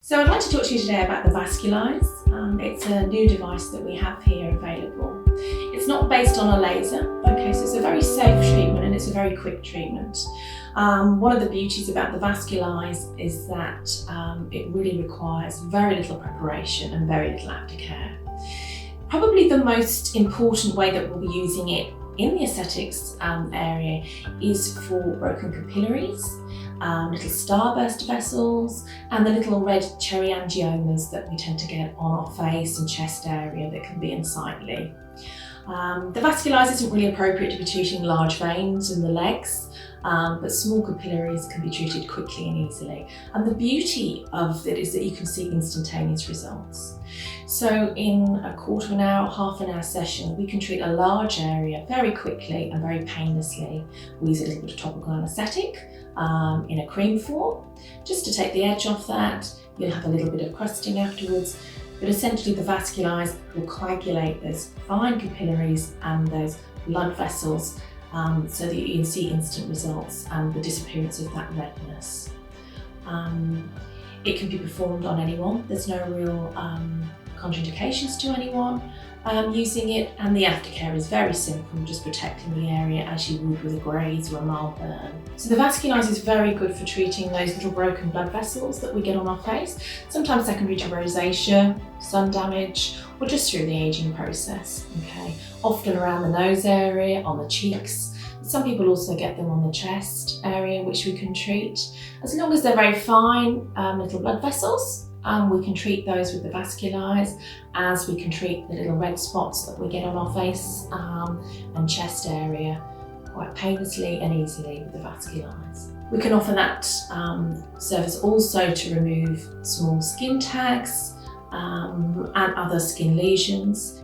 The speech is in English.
So I'd like to talk to you today about the VascuLyse. It's a new device that we have here available. It's not based on a laser, okay, so it's a very safe treatment and it's a very quick treatment. One of the beauties about the VascuLyse is that it really requires very little preparation and very little aftercare. Probably the most important way that we'll be using it in the aesthetics area is for broken capillaries, little starburst vessels, and the little red cherry angiomas that we tend to get on our face and chest area that can be unsightly. The VascuLyse isn't really appropriate to be treating large veins in the legs, but small capillaries can be treated quickly and easily. And the beauty of it is that you can see instantaneous results. So in a quarter of an hour, half an hour session, we can treat a large area very quickly and very painlessly. We use a little bit of topical anaesthetic in a cream form, just to take the edge off that. You'll have a little bit of crusting afterwards, but essentially the VascuLyse will coagulate those fine capillaries and those blood vessels so that you can see instant results and the disappearance of that redness. It can be performed on anyone. There's no real contraindications to anyone using it, and the aftercare is very simple, just protecting the area as you would with a graze or a mild burn. So the VascuLyse is very good for treating those little broken blood vessels that we get on our face, sometimes secondary to rosacea, sun damage, or just through the aging process. Okay, often around the nose area, on the cheeks. Some people also get them on the chest area, which we can treat. As long as they're very fine little blood vessels, we can treat those with the VascuLyse, as we can treat the little red spots that we get on our face and chest area quite painlessly and easily with the VascuLyse. We can offer that service also to remove small skin tags and other skin lesions.